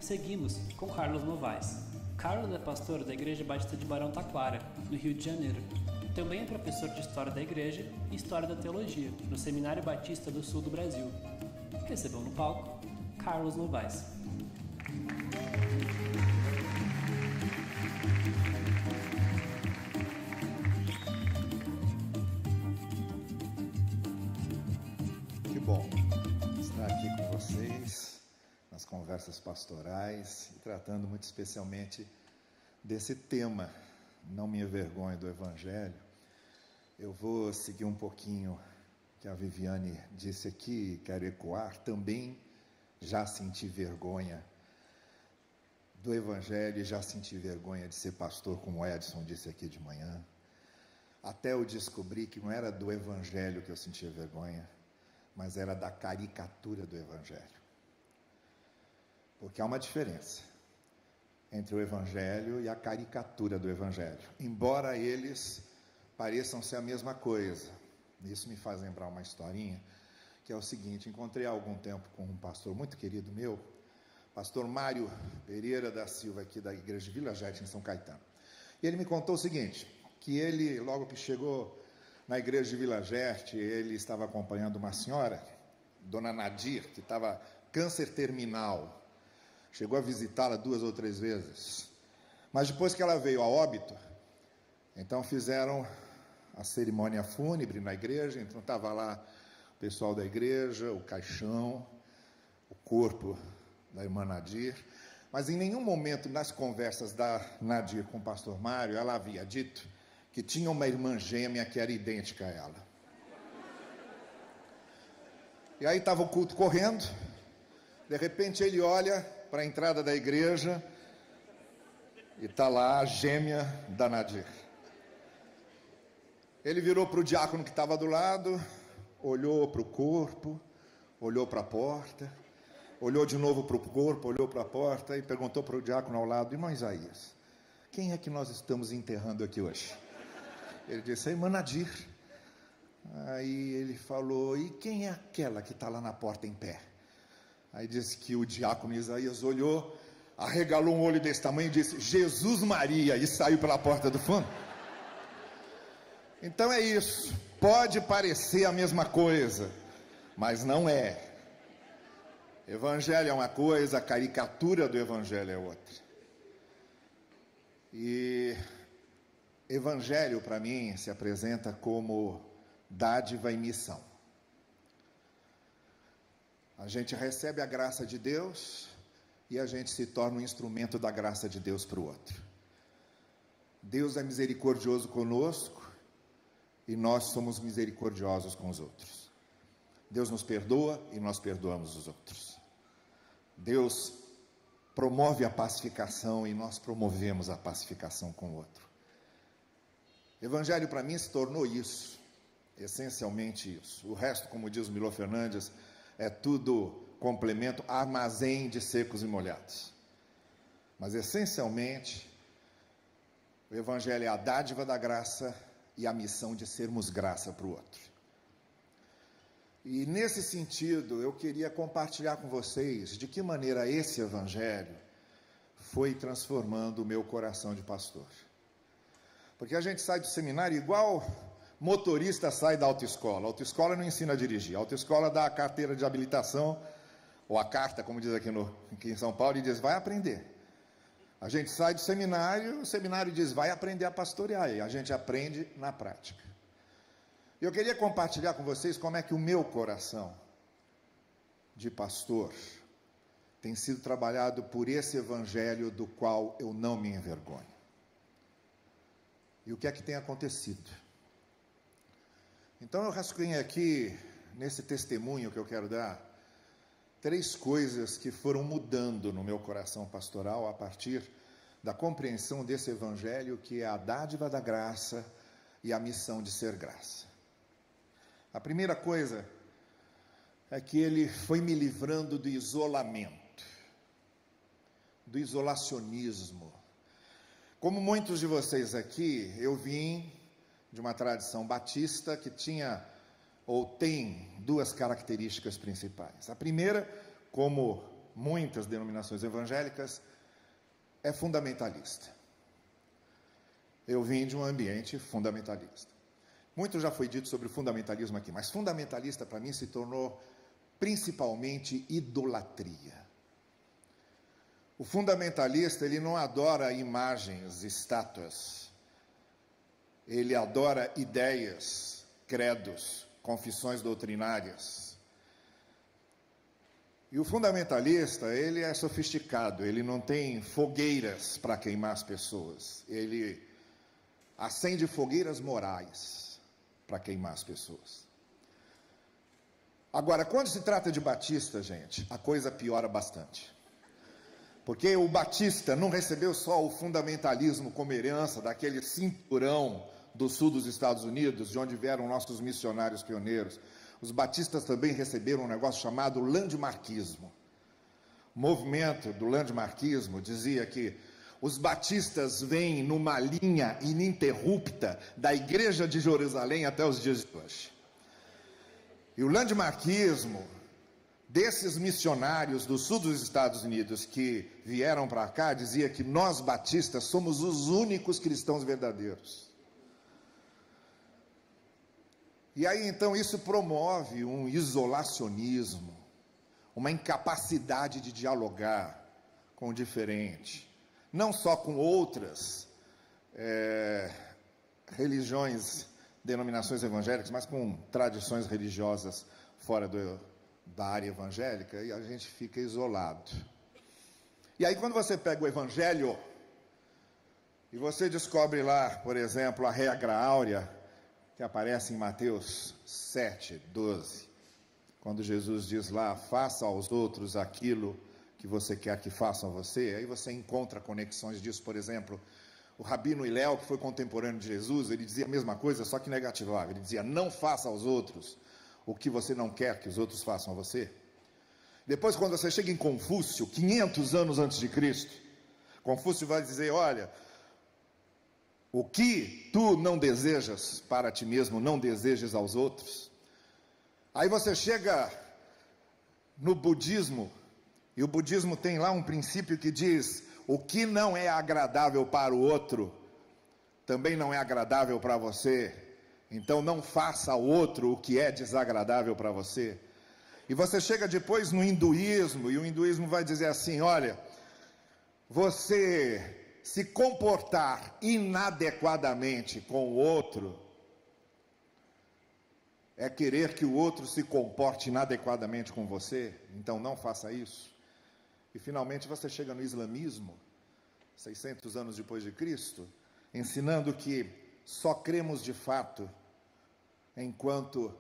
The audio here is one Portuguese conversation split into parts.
Seguimos com Carlos Novaes. Carlos é pastor da Igreja Batista de Barão Taquara, no Rio de Janeiro. Também é professor de História da Igreja e História da Teologia, no Seminário Batista do Sul do Brasil. Recebeu no palco Carlos Novaes. Que bom estar aqui com vocês nas conversas pastorais e tratando muito especialmente desse tema, não me envergonhe do Evangelho. Eu vou seguir um pouquinho que a Viviane disse aqui, quero ecoar, também já senti vergonha do Evangelho e já senti vergonha de ser pastor, como o Edson disse aqui de manhã. Até eu descobri que não era do Evangelho que eu sentia vergonha, mas era da caricatura do Evangelho. Porque há uma diferença entre o Evangelho e a caricatura do Evangelho. Embora eles pareçam ser a mesma coisa. Isso me faz lembrar uma historinha, que é o seguinte: encontrei há algum tempo com um pastor muito querido meu, pastor Mário Pereira da Silva, aqui da igreja de Vila Jete, em São Caetano. E ele me contou o seguinte, que ele, logo que chegou na igreja de Vila Jete, ele estava acompanhando uma senhora, dona Nadir, que estava câncer terminal. Chegou a visitá-la 2 ou 3 vezes. Mas depois que ela veio a óbito, então fizeram a cerimônia fúnebre na igreja. Então estava lá o pessoal da igreja, o caixão, o corpo da irmã Nadir. Mas em nenhum momento nas conversas da Nadir com o pastor Mário, ela havia dito que tinha uma irmã gêmea que era idêntica a ela. E aí estava o culto correndo. De repente ele olha para a entrada da igreja e está lá a gêmea da Nadir. Ele virou para o diácono que estava do lado, olhou para o corpo, olhou para a porta, olhou de novo para o corpo, olhou para a porta e perguntou para o diácono ao lado: irmão Isaías, quem é que nós estamos enterrando aqui hoje? Ele disse: a irmã Nadir. Aí ele falou: e quem é aquela que está lá na porta em pé? Aí disse que o diácono Isaías olhou, arregalou um olho desse tamanho e disse: Jesus Maria, e saiu pela porta do fundo. Então é isso, pode parecer a mesma coisa, mas não é. Evangelho é uma coisa, a caricatura do Evangelho é outra. E Evangelho para mim se apresenta como dádiva e missão. A gente recebe a graça de Deus e a gente se torna um instrumento da graça de Deus para o outro. Deus é misericordioso conosco e nós somos misericordiosos com os outros. Deus nos perdoa e nós perdoamos os outros. Deus promove a pacificação e nós promovemos a pacificação com o outro. Evangelho para mim se tornou isso, essencialmente isso. O resto, como diz o Milor Fernandes, é tudo complemento, armazém de secos e molhados. Mas essencialmente, o Evangelho é a dádiva da graça e a missão de sermos graça para o outro. E nesse sentido, eu queria compartilhar com vocês de que maneira esse Evangelho foi transformando o meu coração de pastor. Porque a gente sai do seminário igual motorista sai da autoescola. A autoescola não ensina a dirigir. A autoescola dá a carteira de habilitação, ou a carta, como diz aqui em São Paulo, e diz: vai aprender. A gente sai do seminário, o seminário diz: vai aprender a pastorear. E a gente aprende na prática. Eu queria compartilhar com vocês como é que o meu coração de pastor tem sido trabalhado por esse Evangelho do qual eu não me envergonho. E o que é que tem acontecido? Então eu rascunhei aqui, nesse testemunho que eu quero dar, 3 coisas que foram mudando no meu coração pastoral a partir da compreensão desse Evangelho, que é a dádiva da graça e a missão de ser graça. A primeira coisa é que ele foi me livrando do isolamento, do isolacionismo. Como muitos de vocês aqui, eu vim de uma tradição batista que tinha ou tem 2 características principais. A primeira, como muitas denominações evangélicas, é fundamentalista. Eu vim de um ambiente fundamentalista. Muito já foi dito sobre o fundamentalismo aqui, mas fundamentalista para mim se tornou principalmente idolatria. O fundamentalista, ele não adora imagens, estátuas. Ele adora ideias, credos, confissões doutrinárias. E o fundamentalista, ele é sofisticado, ele não tem fogueiras para queimar as pessoas. Ele acende fogueiras morais para queimar as pessoas. Agora, quando se trata de batista, gente, a coisa piora bastante. Porque o batista não recebeu só o fundamentalismo como herança daquele cinturão do sul dos Estados Unidos, de onde vieram nossos missionários pioneiros. Os batistas também receberam um negócio chamado landmarquismo. O movimento do landmarquismo dizia que os batistas vêm numa linha ininterrupta da Igreja de Jerusalém até os dias de hoje. E o landmarquismo, desses missionários do sul dos Estados Unidos que vieram para cá, dizia que nós batistas somos os únicos cristãos verdadeiros. E aí então isso promove um isolacionismo, uma incapacidade de dialogar com o diferente, não só com outras religiões, denominações evangélicas, mas com tradições religiosas fora da área evangélica, e a gente fica isolado. E aí quando você pega o evangelho e você descobre lá, por exemplo, a regra áurea que aparece em Mateus 7:12, quando Jesus diz lá, faça aos outros aquilo que você quer que façam a você, aí você encontra conexões disso. Por exemplo, o Rabino Hillel, que foi contemporâneo de Jesus, ele dizia a mesma coisa, só que negativava. Ele dizia, não faça aos outros o que você não quer que os outros façam a você. Depois, quando você chega em Confúcio, 500 anos antes de Cristo, Confúcio vai dizer, olha, o que tu não desejas para ti mesmo, não desejes aos outros. Aí você chega no budismo, e o budismo tem lá um princípio que diz, o que não é agradável para o outro, também não é agradável para você. Então não faça ao outro o que é desagradável para você. E você chega depois no hinduísmo, e o hinduísmo vai dizer assim, olha, você se comportar inadequadamente com o outro, é querer que o outro se comporte inadequadamente com você, então não faça isso. E finalmente você chega no islamismo, 600 anos depois de Cristo, ensinando que só cremos de fato enquanto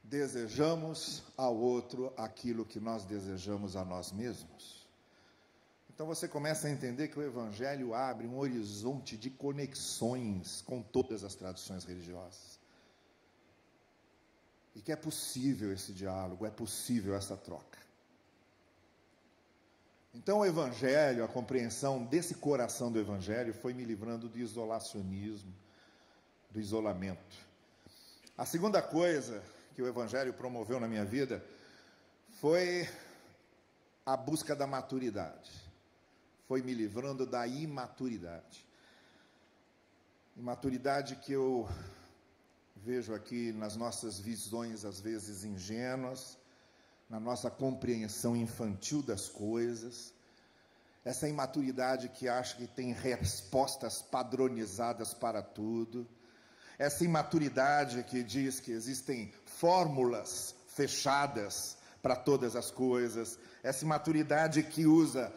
desejamos ao outro aquilo que nós desejamos a nós mesmos. Então você começa a entender que o Evangelho abre um horizonte de conexões com todas as tradições religiosas. E que é possível esse diálogo, é possível essa troca. Então o Evangelho, a compreensão desse coração do Evangelho foi me livrando do isolacionismo, do isolamento. A segunda coisa que o Evangelho promoveu na minha vida foi a busca da maturidade. Foi me livrando da imaturidade. Imaturidade que eu vejo aqui nas nossas visões, às vezes ingênuas, na nossa compreensão infantil das coisas, essa imaturidade que acha que tem respostas padronizadas para tudo, essa imaturidade que diz que existem fórmulas fechadas para todas as coisas, essa imaturidade que usa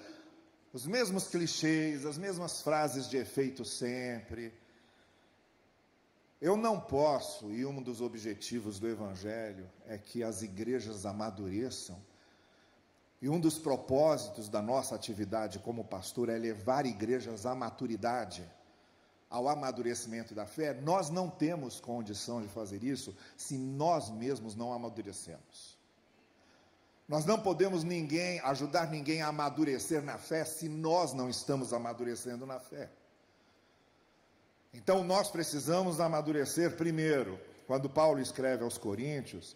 os mesmos clichês, as mesmas frases de efeito sempre. Eu não posso, e um dos objetivos do Evangelho é que as igrejas amadureçam, e um dos propósitos da nossa atividade como pastor é levar igrejas à maturidade, ao amadurecimento da fé. Nós não temos condição de fazer isso se nós mesmos não amadurecemos. Nós não podemos ajudar ninguém a amadurecer na fé se nós não estamos amadurecendo na fé. Então nós precisamos amadurecer primeiro. Quando Paulo escreve aos Coríntios,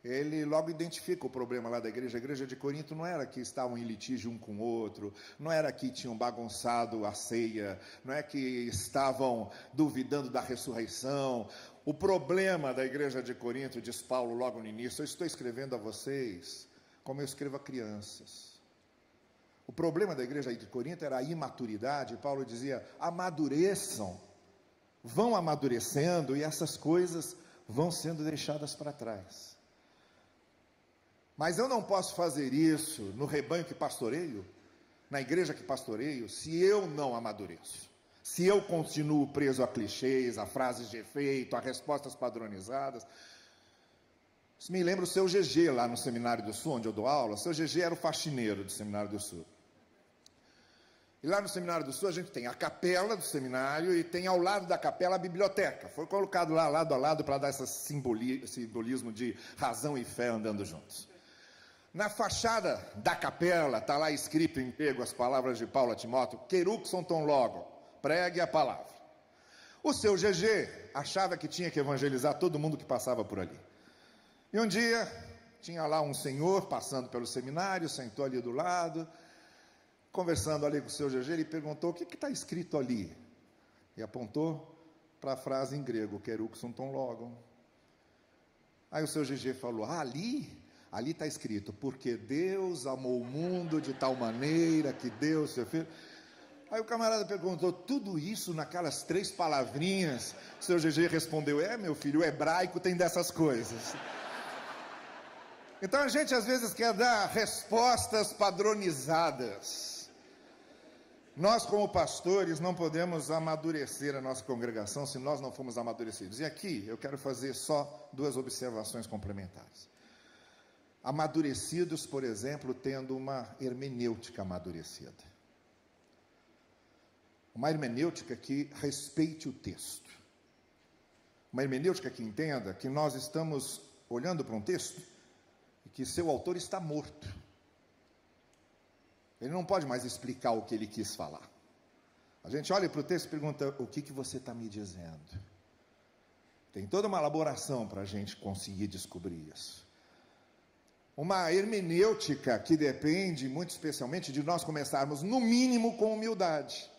ele logo identifica o problema lá da igreja. A igreja de Corinto não era que estavam em litígio um com o outro, não era que tinham bagunçado a ceia, não é que estavam duvidando da ressurreição. O problema da igreja de Corinto, diz Paulo logo no início, eu estou escrevendo a vocês como eu escrevo a crianças. O problema da igreja de Corinto era a imaturidade. Paulo dizia, amadureçam, vão amadurecendo e essas coisas vão sendo deixadas para trás. Mas eu não posso fazer isso no rebanho que pastoreio, na igreja que pastoreio, se eu não amadureço. Se eu continuo preso a clichês, a frases de efeito, a respostas padronizadas. Isso me lembra o seu GG lá no Seminário do Sul, onde eu dou aula. O seu GG era o faxineiro do Seminário do Sul. E lá no Seminário do Sul a gente tem a capela do seminário e tem ao lado da capela a biblioteca. Foi colocado lá lado a lado para dar esse simbolismo de razão e fé andando juntos. Na fachada da capela está lá escrito em grego as palavras de Paulo a Timóteo, queruxon ton logo, pregue a palavra. O seu GG achava que tinha que evangelizar todo mundo que passava por ali. E um dia, tinha lá um senhor passando pelo seminário, sentou ali do lado, conversando ali com o seu GG, ele perguntou, o que está escrito ali? E apontou para a frase em grego, queruxon ton logo. Aí o seu GG falou, ali está escrito, porque Deus amou o mundo de tal maneira que deu o seu filho. Aí o camarada perguntou, tudo isso naquelas 3 palavrinhas? O seu GG respondeu, meu filho, o hebraico tem dessas coisas. Então a gente às vezes quer dar respostas padronizadas. Nós como pastores não podemos amadurecer a nossa congregação se nós não formos amadurecidos. E aqui eu quero fazer só 2 observações complementares. Amadurecidos, por exemplo, tendo uma hermenêutica amadurecida. Uma hermenêutica que respeite o texto. Uma hermenêutica que entenda que nós estamos olhando para um texto e que seu autor está morto. Ele não pode mais explicar o que ele quis falar. A gente olha para o texto e pergunta, o que você está me dizendo? Tem toda uma elaboração para a gente conseguir descobrir isso. Uma hermenêutica que depende, muito especialmente, de nós começarmos, no mínimo, com humildade.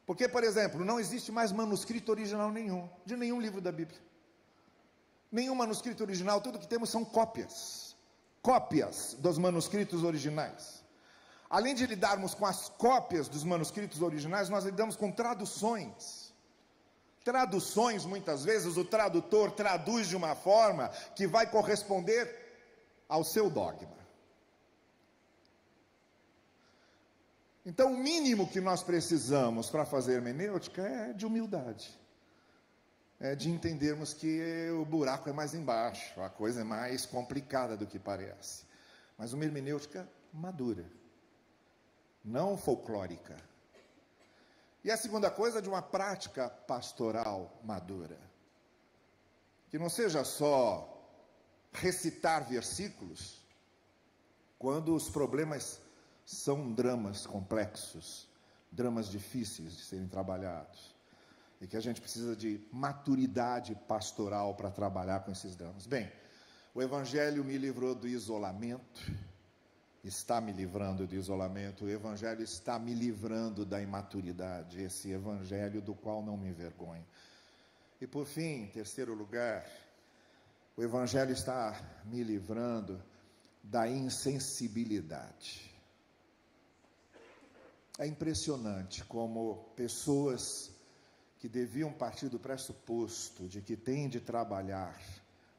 Porque, por exemplo, não existe mais manuscrito original nenhum, de nenhum livro da Bíblia. Nenhum manuscrito original, tudo que temos são cópias. Cópias dos manuscritos originais. Além de lidarmos com as cópias dos manuscritos originais, nós lidamos com traduções. Traduções, muitas vezes, o tradutor traduz de uma forma que vai corresponder ao seu dogma. Então, o mínimo que nós precisamos para fazer hermenêutica é de humildade. É de entendermos que o buraco é mais embaixo, a coisa é mais complicada do que parece. Mas uma hermenêutica madura, não folclórica. E a segunda coisa é de uma prática pastoral madura. Que não seja só recitar versículos, quando os problemas são dramas complexos, dramas difíceis de serem trabalhados, e que a gente precisa de maturidade pastoral para trabalhar com esses dramas. Bem, o Evangelho me livrou do isolamento, está me livrando do isolamento, o Evangelho está me livrando da imaturidade, esse Evangelho do qual não me envergonho. E por fim, em terceiro lugar, o Evangelho está me livrando da insensibilidade. É impressionante como pessoas que deviam partir do pressuposto de que têm de trabalhar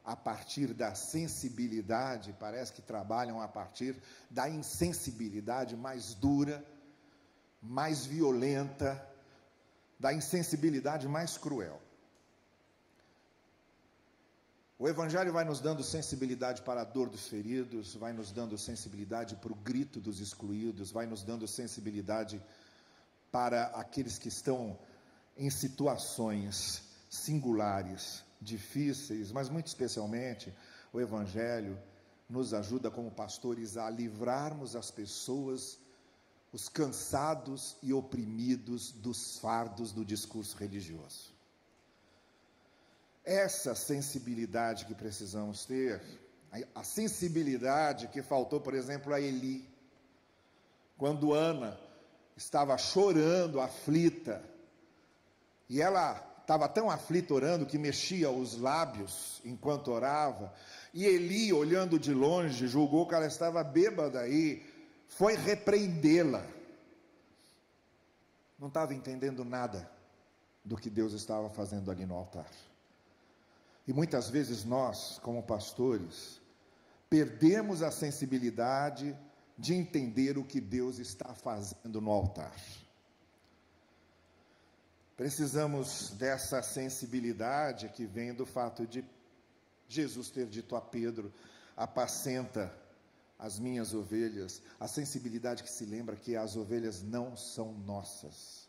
a partir da sensibilidade, parece que trabalham a partir da insensibilidade mais dura, mais violenta, da insensibilidade mais cruel. O Evangelho vai nos dando sensibilidade para a dor dos feridos, vai nos dando sensibilidade para o grito dos excluídos, vai nos dando sensibilidade para aqueles que estão em situações singulares, difíceis, mas muito especialmente, o Evangelho nos ajuda como pastores a livrarmos as pessoas, os cansados e oprimidos dos fardos do discurso religioso. essa sensibilidade que precisamos ter, a sensibilidade que faltou, por exemplo, a Eli, quando Ana estava chorando, aflita, e ela estava tão aflita orando que mexia os lábios enquanto orava, e Eli, olhando de longe, julgou que ela estava bêbada e foi repreendê-la. Não estava entendendo nada do que Deus estava fazendo ali no altar. E muitas vezes nós, como pastores, perdemos a sensibilidade de entender o que Deus está fazendo no altar. Precisamos dessa sensibilidade que vem do fato de Jesus ter dito a Pedro: apacenta as minhas ovelhas. A sensibilidade que se lembra que as ovelhas não são nossas,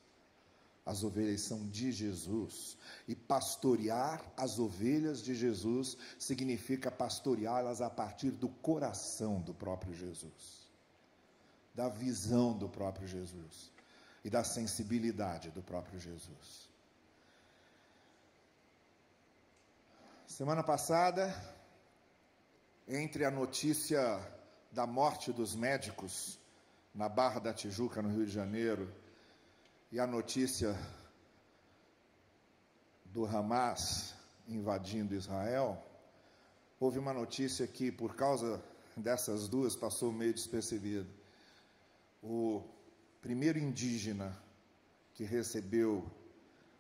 as ovelhas são de Jesus, e pastorear as ovelhas de Jesus significa pastoreá-las a partir do coração do próprio Jesus, da visão do próprio Jesus e da sensibilidade do próprio Jesus. Semana passada, entre a notícia da morte dos médicos na Barra da Tijuca, no Rio de Janeiro, e a notícia do Hamas invadindo Israel, houve uma notícia que, por causa dessas duas, passou meio despercebida. O primeiro indígena que recebeu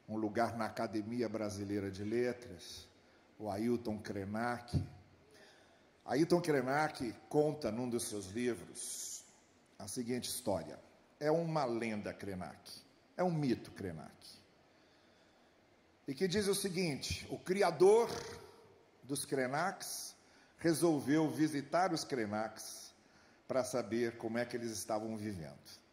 um lugar na Academia Brasileira de Letras, o Ailton Krenak. Ailton Krenak conta num dos seus livros a seguinte história. É uma lenda Krenak, é um mito Krenak. E que diz o seguinte: o criador dos Krenaks resolveu visitar os Krenaks para saber como é que eles estavam vivendo.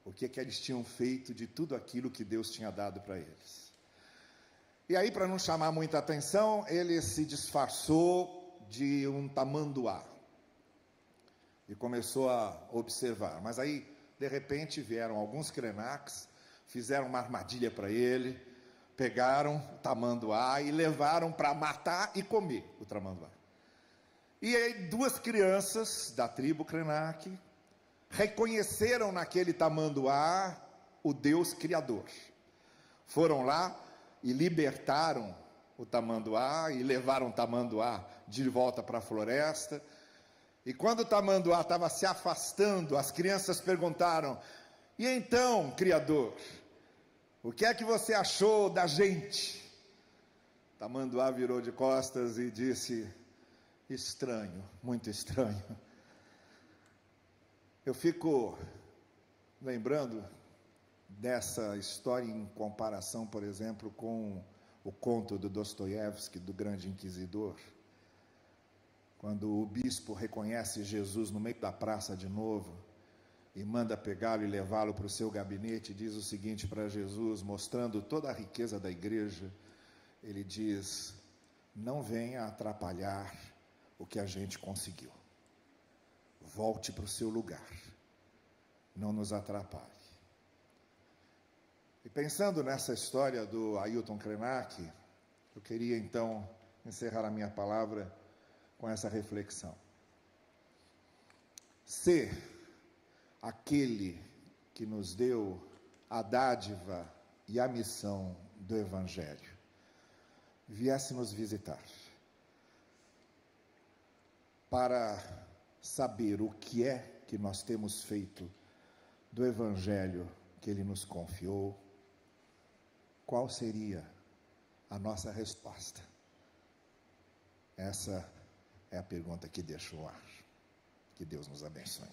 O que é que eles tinham feito de tudo aquilo que Deus tinha dado para eles. E aí, para não chamar muita atenção, ele se disfarçou de um tamanduá e começou a observar. Mas aí, de repente, vieram alguns Krenaks, fizeram uma armadilha para ele, pegaram o tamanduá e levaram para matar e comer o tamanduá. E aí, duas crianças da tribo Krenak reconheceram naquele tamanduá o Deus Criador. Foram lá e libertaram o tamanduá e levaram o tamanduá de volta para a floresta. E quando o tamanduá estava se afastando, as crianças perguntaram: e então, Criador, o que é que você achou da gente? O tamanduá virou de costas e disse: estranho, muito estranho. Eu fico lembrando dessa história em comparação, por exemplo, com o conto do Dostoiévski, do Grande Inquisidor, quando o bispo reconhece Jesus no meio da praça de novo e manda pegá-lo e levá-lo para o seu gabinete, e diz o seguinte para Jesus, mostrando toda a riqueza da igreja, ele diz: não venha atrapalhar o que a gente conseguiu. Volte para o seu lugar, não nos atrapalhe. E pensando nessa história do Ailton Krenak, eu queria então encerrar a minha palavra com essa reflexão. Se aquele que nos deu a dádiva e a missão do Evangelho viesse nos visitar, para saber o que é que nós temos feito do Evangelho que Ele nos confiou, qual seria a nossa resposta? Essa é a pergunta que deixo no ar. Que Deus nos abençoe.